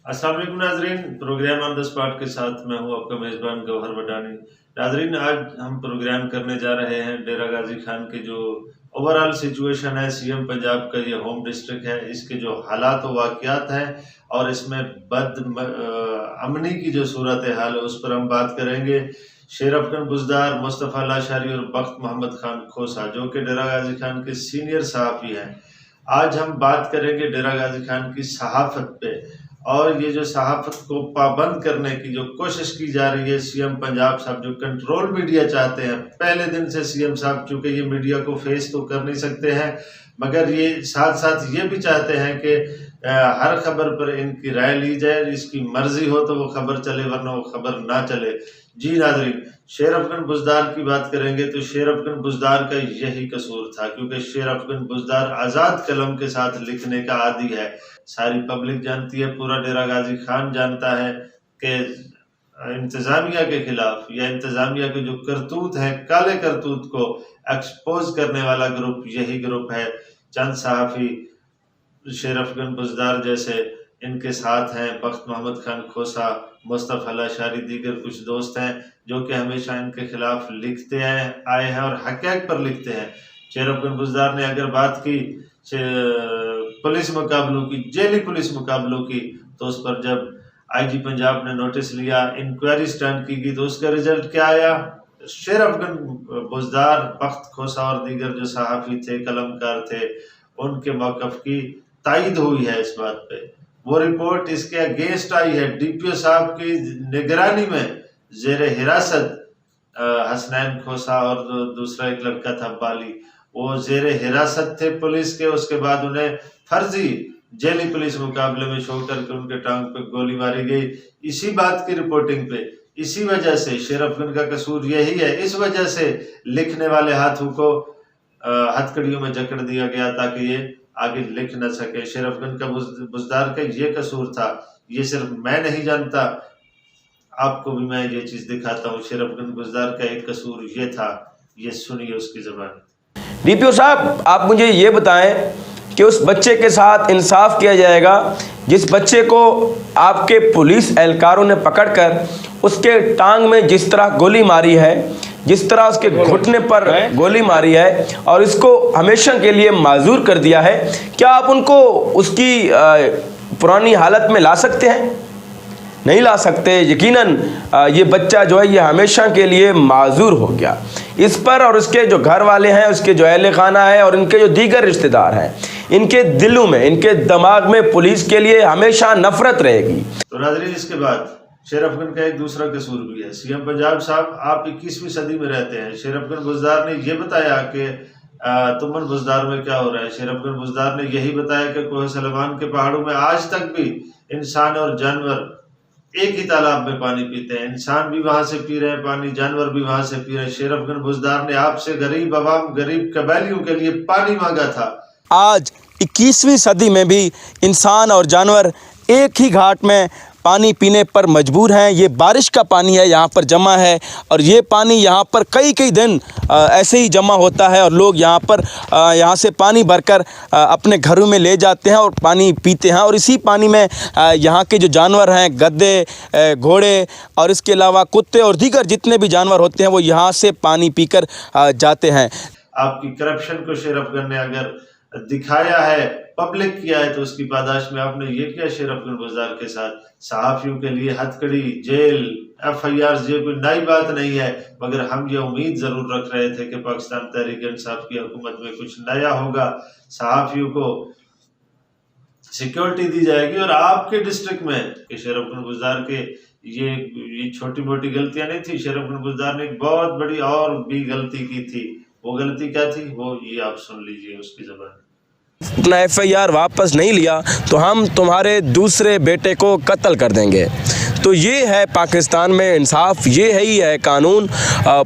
अस्सलाम वालेकुम नाजरीन, प्रोग्राम ऑन द स्पॉट के साथ मैं हूं आपका मेज़बान गौहर वडानी। नाजरीन, आज हम प्रोग्राम करने जा रहे हैं डेरा गाजी खान के जो ओवरऑल सिचुएशन है, सीएम पंजाब का ये होम डिस्ट्रिक्ट है, इसके जो हालात व वाक़यात हैं और इसमें अमनी की जो सूरत हाल है उस पर हम बात करेंगे। शेर अफगन बुज़दार, मुस्तफ़ा लाशारी और बख्त मोहम्मद खान खोसा जो कि डेरा गाजी खान के सीनियर सहाफ़ी हैं। आज हम बात करेंगे डेरा गाजी खान की सहाफ़त पे और ये जो सहाफ़त को पाबंद करने की जो कोशिश की जा रही है सीएम पंजाब साहब, जो कंट्रोल मीडिया चाहते हैं। पहले दिन से सीएम साहब चूँकि ये मीडिया को फेस तो कर नहीं सकते हैं, मगर ये साथ साथ ये भी चाहते हैं कि हर खबर पर इनकी राय ली जाए, इसकी मर्जी हो तो वो खबर चले वरना वो खबर ना चले। जी नाज़रीन, शेर अफगन बुज़दार की बात करेंगे तो शेर अफगन बुज़दार का यही कसूर था, क्योंकि शेर अफगन बुज़दार आज़ाद कलम के साथ लिखने का आदी है। सारी पब्लिक जानती है, पूरा डेरा गाजी खान जानता है कि इंतज़ामिया के खिलाफ या इंतज़ामिया के जो करतूत हैं, काले करतूत को एक्सपोज करने वाला ग्रुप यही ग्रुप है। चंद सहाफ़ी शेर अफगन बुज़दार जैसे इनके साथ हैं, बख्त मोहम्मद खान खोसा, मुस्तफ़ा लाशारी, दीगर कुछ दोस्त हैं जो कि हमेशा इनके खिलाफ लिखते आए हैं और हक़ाइक़ पर लिखते हैं। शेर अफगन बुज़दार ने अगर बात की पुलिस मुकाबलों की, जेली पुलिस मुकाबलों की, तो उस पर जब आईजी पंजाब ने नोटिस लिया, इंक्वायरी स्टार्ट की गई, तो उसका रिजल्ट क्या आया? शेर अफगन बुज़दार, बख्त खोसा और दीगर जो सहाफ़ी थे, कलमकार थे, उनके मौक़िफ़ की तायद हुई है इस बात पे। वो रिपोर्ट इसके अगेंस्ट आई है। डीपीओ साहब की निगरानी में ज़ेर हिरासत हसनैन खोसा और दूसरा एक लड़का था बाली, वो ज़ेर हिरासत थे पुलिस के। उसके बाद उन्हें फर्जी जेली पुलिस मुकाबले में शो करके उनके टांग पे गोली मारी गई। इसी बात की रिपोर्टिंग पे, इसी वजह से शेर अफगन का कसूर यही है। इस वजह से लिखने वाले हाथों को हथकड़ियों में जकड़ दिया गया ताकि ये आगे लिख न सके। शेर अफगन का बुज़दार का ये कसूर था। ये सिर्फ मैं नहीं जानता, आपको भी मैं ये चीज़ दिखाता हूँ। शेर अफगन बुज़दार का एक कसूर ये था, ये सुनिए उसकी ज़बान। डीपीओ साहब, आप मुझे ये बताएं कि उस बच्चे के साथ इंसाफ किया जाएगा जिस बच्चे को आपके पुलिस एहलकारों ने पकड़कर उसके टांग में जिस तरह गोली मारी है, जिस तरह उसके घुटने पर गोली मारी है और इसको हमेशा के लिए माजूर कर दिया है, क्या आप उनको उसकी पुरानी हालत में ला सकते हैं? नहीं ला सकते। यकीनन ये बच्चा जो है ये हमेशा के लिए माजूर हो गया। इस पर और उसके जो घर वाले हैं, उसके जो अहले खाना है और इनके जो दीगर रिश्तेदार हैं, इनके दिलों में, इनके दिमाग में पुलिस के लिए हमेशा नफरत रहेगी। तो नाज़रीन, इसके बाद शेर अफगन का एक दूसरा कसूर भी है। सीएम पंजाब साहब, आप 21वीं सदी में रहते हैं। शेर अफगन बुज़दार ने यह बताया कि तुमन बुज़दार में क्या हो रहा है। शेर अफगन बुज़दार ने यही बताया कि कोह सलेमान के पहाड़ों में आज तक भी इंसान और जानवर एक ही तालाब में पानी पीते हैं। इंसान भी वहां से पी रहे हैं पानी, जानवर भी वहां से पी रहे हैं। शेर अफगन बुज़दार ने आपसे गरीब अवाम, गरीब कबायलियों के लिए पानी मांगा था। आज 21वीं सदी में भी इंसान और जानवर एक ही घाट में पानी पीने पर मजबूर हैं। ये बारिश का पानी है, यहाँ पर जमा है और ये पानी यहाँ पर कई कई दिन ऐसे ही जमा होता है और लोग यहाँ पर यहाँ से पानी भरकर अपने घरों में ले जाते हैं और पानी पीते हैं। और इसी पानी में यहाँ के जो जानवर हैं, गधे, घोड़े और इसके अलावा कुत्ते और दीगर जितने भी जानवर होते हैं वो यहाँ से पानी पीकर जाते हैं। आपकी करप्शन को शेर अफगन ने अगर दिखाया है, पब्लिक किया है, तो उसकी पादाश में आपने ये किया शेर अफगन बुज़दार के साथ। सहाफ़ियों के लिए हथकड़ी, जेल, FIR, ये कोई नई बात नहीं है, मगर हम ये उम्मीद ज़रूर रख रहे थे कि पाकिस्तान तहरीक इंसाफ की हुकूमत में कुछ नया होगा, सहाफ़ियों को सिक्योरिटी दी जाएगी। और आपके डिस्ट्रिक्ट में कि शेर अफगन बुज़दार के ये छोटी मोटी गलतियां नहीं थी। शेर अफगन बुज़दार ने एक बहुत बड़ी और भी गलती की थी। वो गलती क्या थी, वो ये आप सुन लीजिए उसकी ज़बान। अपना FIR वापस नहीं लिया तो हम तुम्हारे दूसरे बेटे को कत्ल कर देंगे। तो ये है पाकिस्तान में इंसाफ, ये है ही है कानून।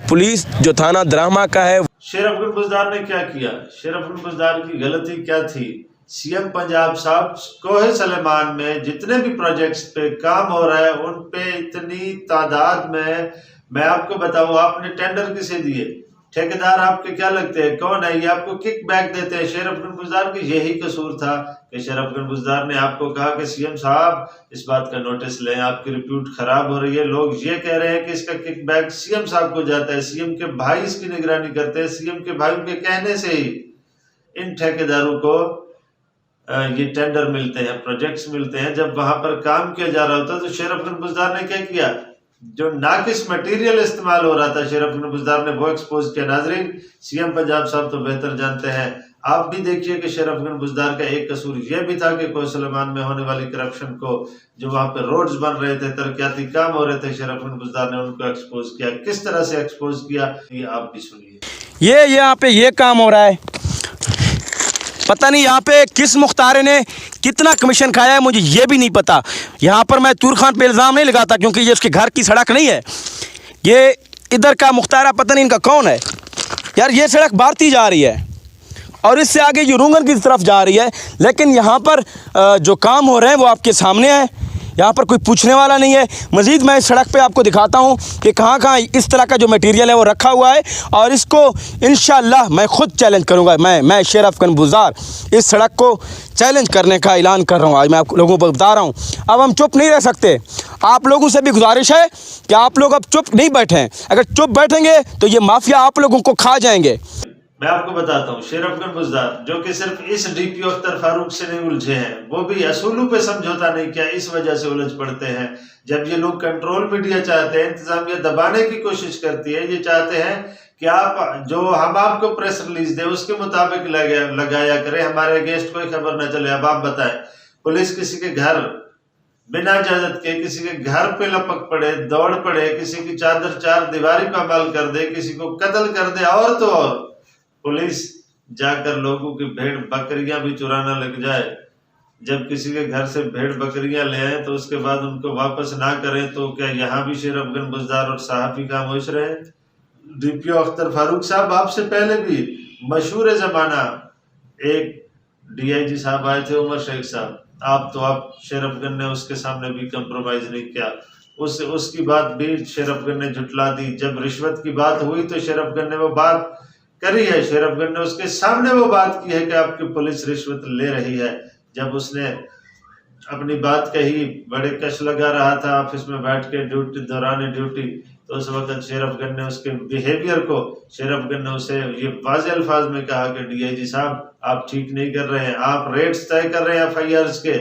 पुलिस जो थाना दरामा का है। शेर अफगन बुज़दार ने क्या किया? शेर अफगन बुज़दार की गलती क्या थी? सीएम पंजाब साहब, कोह सलेमान में जितने भी प्रोजेक्ट्स पे काम हो रहा है उन पे इतनी तादाद में, मैं आपको बताऊं, आपने टेंडर किसे दिए? ठेकेदार आपके क्या लगते हैं, कौन है, ये आपको किक बैक देते हैं। शरफगन बुज़दार की यही कसूर था कि शरफगन बुज़दार ने आपको कहा कि सीएम साहब इस बात का नोटिस लें, आपकी रिप्यूट खराब हो रही है। लोग ये कह रहे हैं कि इसका किक बैक सीएम साहब को जाता है, सीएम के भाई इसकी निगरानी करते हैं, सीएम के भाई के कहने से ही इन ठेकेदारों को ये टेंडर मिलते हैं, प्रोजेक्ट्स मिलते हैं। जब वहां पर काम किया जा रहा होता तो शरफगन बुज़दार ने क्या किया, जो नाकिस मटेरियल इस्तेमाल हो रहा था शरफगन बुज़दार ने वो एक्सपोज किया। नाजरीन, सीएम पंजाब साहब तो बेहतर जानते हैं, आप भी देखिए कि शरफगन बुज़दार का एक कसूर यह भी था कि कोई सुलेमान में होने वाली करप्शन को, जो वहां पे रोड्स बन रहे थे, तरक्याती काम हो रहे थे, शरफगन बुज़दार ने उनको एक्सपोज किया। किस तरह से एक्सपोज किया, ये आप भी सुनिए। ये यहाँ पे ये काम हो रहा है, पता नहीं यहाँ पे किस मुख्तारे ने कितना कमीशन खाया है, मुझे ये भी नहीं पता। यहाँ पर मैं तूर खान पे इल्ज़ाम नहीं लगाता क्योंकि ये उसके घर की सड़क नहीं है, ये इधर का मुख्तारा पता नहीं इनका कौन है। यार ये सड़क भारती जा रही है और इससे आगे ये रुंगन की तरफ जा रही है, लेकिन यहाँ पर जो काम हो रहे हैं वो आपके सामने है, यहाँ पर कोई पूछने वाला नहीं है। मज़ीद मैं इस सड़क पे आपको दिखाता हूँ कि कहाँ कहाँ इस तरह का जो मटेरियल है वो रखा हुआ है, और इसको इंशाअल्लाह मैं ख़ुद चैलेंज करूँगा। मैं शरफगन बुज़दार इस सड़क को चैलेंज करने का ऐलान कर रहा हूँ। आज मैं आप लोगों को बता रहा हूँ, अब हम चुप नहीं रह सकते। आप लोगों से भी गुजारिश है कि आप लोग अब चुप नहीं बैठें, अगर चुप बैठेंगे तो ये माफिया आप लोगों को खा जाएंगे। मैं आपको बताता हूँ, शरफगन बुज़दार जो कि सिर्फ इस डीपीओ अख्तर फारूक से नहीं उलझे हैं, वो भी असूलों पे समझौता नहीं किया, इस वजह से उलझ पड़ते हैं। जब ये लोग कंट्रोल मीडिया चाहते हैं, इंतजामिया दबाने की कोशिश करती है, ये चाहते हैं कि आप जो हम आपको प्रेस रिलीज दे उसके मुताबिक लगाया करें, हमारे अगेंस्ट कोई खबर न चले। अब आप बताएं, पुलिस किसी के घर बिना इजाजत के किसी के घर पे लपक पड़े, दौड़ पड़े, किसी की चादर चार दीवारी पे अमल कर दे, किसी को कत्ल कर दे, और तो और पुलिस जाकर लोगों की भेड़ बकरियां भी चुराना लग जाए। जब किसी के घर से भेड़ बकरियां ले आए तो उसके बाद उनको वापस ना करें, तो क्या यहाँ भी शरफगन बुज़दार और सहाफ़ी खामोश रहे? डीपीओ अख्तर फारूक साहब, आपसे पहले भी मशहूर जमाना एक डीआईजी साहब आए थे, उमर शेख साहब, आप शरफगन ने उसके सामने भी कंप्रोमाइज नहीं किया, उसकी बात भी शरफगन ने झुटला दी। जब रिश्वत की बात हुई तो शरफगन ने वो बात करी है, शरफगन ने उसके सामने वो बात की है कि आपकी पुलिस रिश्वत ले रही है। जब उसने अपनी बात कही, बड़े कश लगा रहा था ऑफिस में बैठ के दौरान ड्यूटी, तो उस वक्त शरफगन ने उसके बिहेवियर को, शरफगन ने उसे ये वाज़े अल्फाज में कहा कि डीआईजी साहब आप ठीक नहीं कर रहे हैं, आप रेट्स तय कर रहे हैं एफआईआर्स के,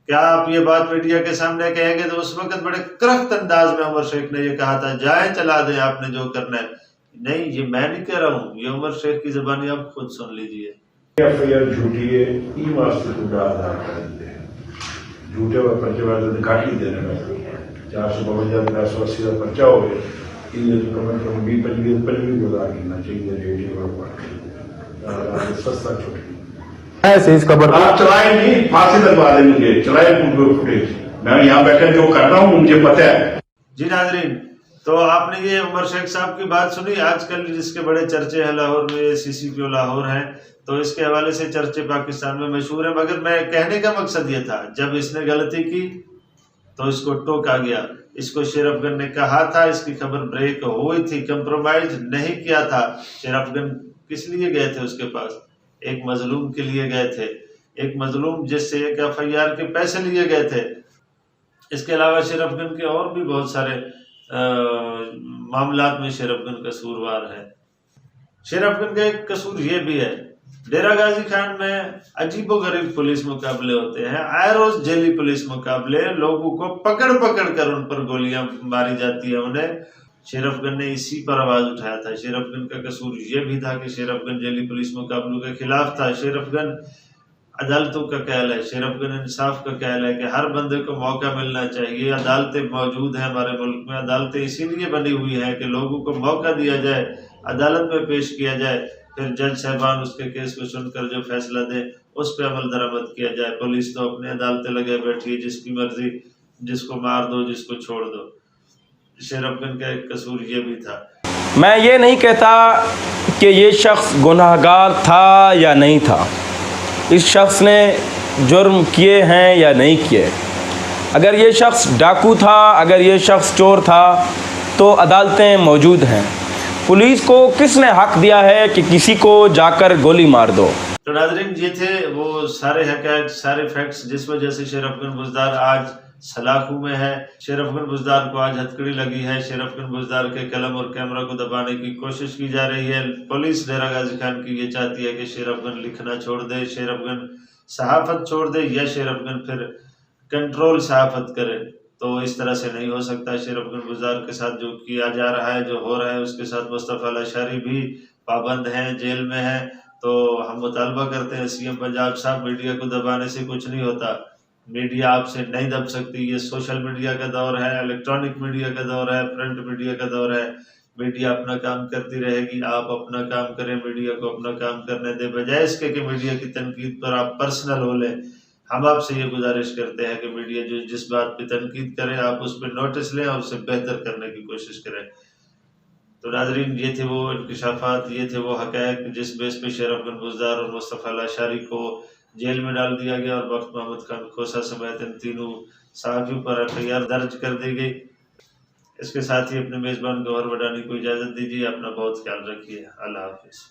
क्या आप ये बात मीडिया के सामने कहेंगे? तो उस वक्त बड़े करख्त अंदाज में उमर शेख ने ये कहा था, जाए चला दें आपने जो करना है। नहीं, ये मैं नहीं कह रहा हूँ, ये उमर शेख की ज़बानी आप खुद सुन लीजिए। एफआईआर झूठी है, ई वास्ते खुदा आधार करते हैं, झूठे व पर्चे वाले दिखाई देने में 452-480 का पर्चा हो गया, इन्हें तो कम से कम 20-25 गुजार गिनना चाहिए, रेडियो सस्ता छुट्टी ऐसे इस खबर आप चलाए नहीं, फांसी लगवा देंगे, चलाए फुटेज, मैं यहाँ बैठे जो कर रहा हूँ मुझे पता है। जी नाजरीन, तो आपने ये उमर शेख साहब की बात सुनी। आजकल जिसके बड़े चर्चे हैं लाहौर में, सीसीपीओ लाहौर हैं, तो इसके हवाले से चर्चे पाकिस्तान में मशहूर है। मगर मैं कहने का मकसद ये था, जब इसने गलती की तो इसको टोका गया, इसको शरफगन ने कहा था, इसकी खबर ब्रेक हुई थी, कंप्रोमाइज नहीं किया था। शरफगन किस लिए गए थे उसके पास? एक मजलूम के लिए गए थे, एक मजलूम जिससे एक एफआईआर के पैसे लिए गए थे। इसके अलावा शरफगन के और भी बहुत सारे मामलात में शरफगन कसूरवार है। शरफगन का एक कसूर ये भी है, डेरा गाजी खान में अजीबोगरीब पुलिस मुकाबले होते हैं, आए रोज जेली पुलिस मुकाबले, लोगों को पकड़ पकड़ कर उन पर गोलियां मारी जाती है उन्हें। शरफगन ने इसी पर आवाज उठाया था। शरफगन का कसूर ये भी था कि शरफगन जेली पुलिस मुकाबलों के खिलाफ था। शरफगन अदालतों का कहल है, शरफगन इंसाफ का कहल है कि हर बंदे को मौका मिलना चाहिए। अदालतें मौजूद हैं हमारे मुल्क में, अदालतें इसीलिए बनी हुई हैं कि लोगों को मौका दिया जाए, अदालत में पेश किया जाए, फिर जज साहबान उसके केस को सुनकर जो फैसला दे उस पर अमल दरामद किया जाए। पुलिस तो अपने अदालतें लगे बैठी है, जिसकी मर्जी, जिसको मार दो, जिसको छोड़ दो। शरफगन का एक कसूर ये भी था। मैं ये नहीं कहता कि ये शख्स गुनाहगार था या नहीं था, इस शख्स ने जुर्म किए हैं या नहीं किए। अगर ये शख्स डाकू था, अगर ये शख्स चोर था, तो अदालतें मौजूद हैं। पुलिस को किसने हक दिया है कि किसी को जाकर गोली मार दो? तो नाजरीन, ये थे वो सारे हक़ाइक़, सारे फैक्ट्स जिस वजह से शेर अफगन बुज़दार आज सलाखों में है। शेर अफगन बुज़दार को आज हथकड़ी लगी है। शेर अफगन बुज़दार के कलम और कैमरा को दबाने की कोशिश की जा रही है। पुलिस डेरा गाजी खान की ये चाहती है कि शेर अफगन लिखना छोड़ दे, शेर अफगन सहाफ़त छोड़ दे, या शेर अफगन फिर कंट्रोल सहाफ़त करे। तो इस तरह से नहीं हो सकता। शेर अफगन बुज़दार के साथ जो किया जा रहा है, जो हो रहा है, उसके साथ मुस्तफ़ा अल-अशअरी भी पाबंद हैं, जेल में हैं। तो हम मुतालबा करते हैं सीएम पंजाब साहब, मीडिया को दबाने से कुछ नहीं होता। मीडिया आपसे नहीं दब सकती। ये सोशल मीडिया का दौर है, इलेक्ट्रॉनिक मीडिया का दौर है, प्रिंट मीडिया का दौर है। मीडिया अपना काम करती रहेगी, आप अपना काम करें, मीडिया को अपना काम करने दें, बजाय इसके कि मीडिया की तनकीद पर आप पर्सनल हो लें। हम आपसे ये गुजारिश करते हैं कि मीडिया जो जिस बात पे तनकीद करे, आप उस पर नोटिस लें और उसे बेहतर करने की कोशिश करें। तो नाजरीन, ये थे वो इंकशाफात, ये थे वो हक़ाइक़ जिस बेस पे शेर अफगन बुज़दार और मुस्तफ़ा अल-अशअरी को जेल में डाल दिया गया और बख्त मोहम्मद खान खोसा समेत इन तीनों सहाफ़ियों पर एफ़आईआर दर्ज कर दी गई। इसके साथ ही अपने मेज़बान गौहर वडानी को इजाज़त दीजिए। अपना बहुत ख्याल रखिए। अल्लाह हाफ़िज़।